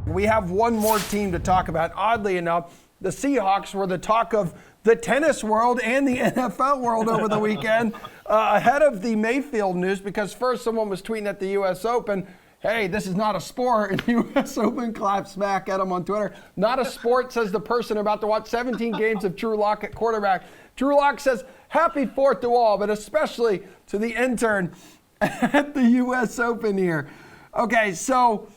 We have one more team to talk about. Oddly enough, the Seahawks were the talk of the tennis world and the NFL world over the weekend, ahead of the Mayfield news, because first someone was tweeting at the U.S. Open, hey, this is not a sport, and the U.S. Open claps back at him on Twitter. Not a sport, says the person about to watch 17 games of Drew Lock at quarterback. Drew Lock says, happy 4th to all, but especially to the intern at the U.S. Open here. Okay, so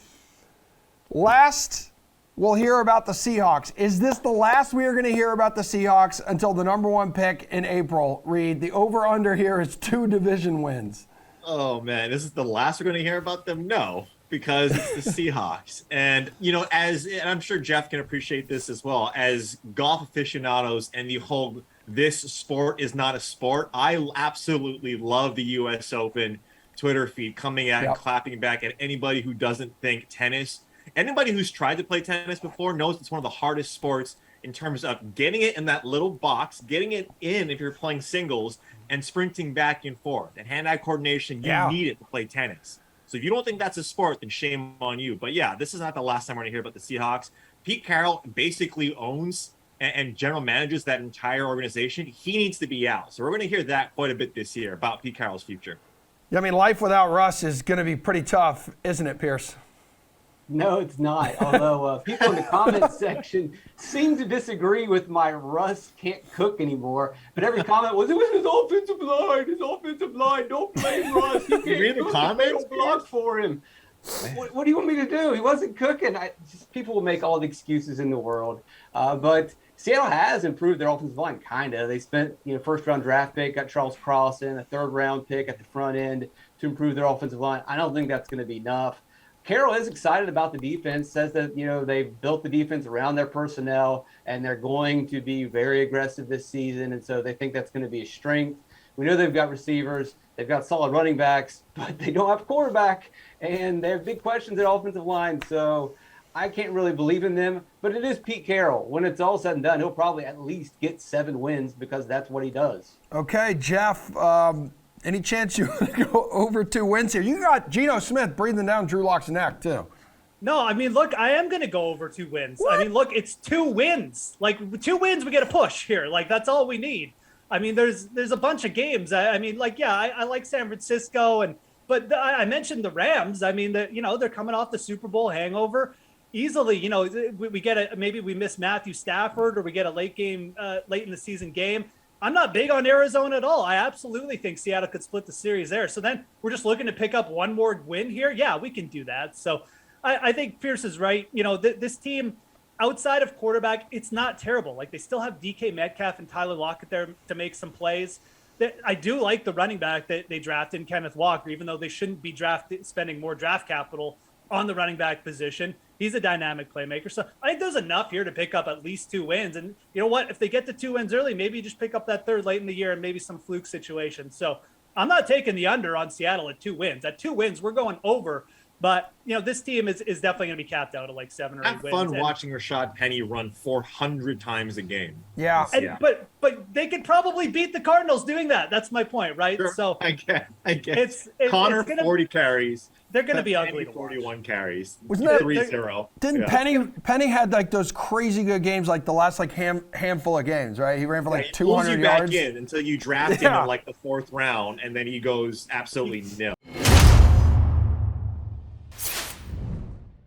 last we'll hear about the Seahawks. Is this the last we are going to hear about the Seahawks until the number 1 pick in April? Reed, the over-under here is 2 division wins. Oh, man, this is the last we're going to hear about them? No, because it's the Seahawks. And, and I'm sure Jeff can appreciate this as well, as golf aficionados and the whole this sport is not a sport, I absolutely love the U.S. Open Twitter feed coming out and clapping back at anybody who doesn't think tennis. Anybody who's tried to play tennis before knows it's one of the hardest sports in terms of getting it in that little box, getting it in if you're playing singles, and sprinting back and forth. And hand-eye coordination, you need it to play tennis. So if you don't think that's a sport, then shame on you. But yeah, this is not the last time we're going to hear about the Seahawks. Pete Carroll basically owns and general manages that entire organization. He needs to be out. So we're going to hear that quite a bit this year about Pete Carroll's future. Yeah, I mean, life without Russ is going to be pretty tough, isn't it, Pierce? No, it's not. Although people in the comments section seem to disagree with my Russ can't cook anymore. But every comment was, it was his offensive line. His offensive line. Don't blame Russ. He can't cook. Comments? Block for him. What do you want me to do? He wasn't cooking. People will make all the excuses in the world. But Seattle has improved their offensive line, kind of. They spent, first-round draft pick, got Charles Crossen, a third-round pick at the front end to improve their offensive line. I don't think that's going to be enough. Carroll is excited about the defense, says that, they've built the defense around their personnel, and they're going to be very aggressive this season, and so they think that's going to be a strength. We know they've got receivers, they've got solid running backs, but they don't have a quarterback, and they have big questions at offensive line, so I can't really believe in them, but it is Pete Carroll. When it's all said and done, he'll probably at least get 7 wins because that's what he does. Okay, Jeff, any chance you want to go over 2 wins here? You got Geno Smith breathing down Drew Lock's neck, too. No, I mean, look, I am going to go over 2 wins. What? I mean, look, it's 2 wins. Like, 2 wins, we get a push here. Like, that's all we need. I mean, there's a bunch of games. I like San Francisco, but I mentioned the Rams. I mean, they're coming off the Super Bowl hangover. Easily, we get maybe we miss Matthew Stafford, or we get a late in the season game. I'm not big on Arizona at all. I absolutely think Seattle could split the series there. So then we're just looking to pick up 1 more win here. Yeah, we can do that. So I think Pierce is right. This team, outside of quarterback, it's not terrible. Like, they still have DK Metcalf and Tyler Lockett there to make some plays. I do like the running back that they drafted, Kenneth Walker, even though they shouldn't be spending more draft capital on the running back position. He's a dynamic playmaker. So I think there's enough here to pick up at least 2 wins. And you know what? If they get the 2 wins early, maybe you just pick up that 3rd late in the year and maybe some fluke situation. So I'm not taking the under on Seattle at 2 wins. At 2 wins, we're going over. But, this team is definitely going to be capped out at like 7 or 8 wins. Have fun watching Rashad Penny run 400 times a game. Yeah. But they could probably beat the Cardinals doing that. That's my point, right? Sure, so I guess. Connor, 40 carries. They're going to be ugly to watch. 41 carries. Wasn't that 3-0? Didn't Penny had like those crazy good games, like the last handful of games, right? He ran for like 200 yards. He pulls you back in until you draft him in like the 4th round, and then he goes absolutely nil.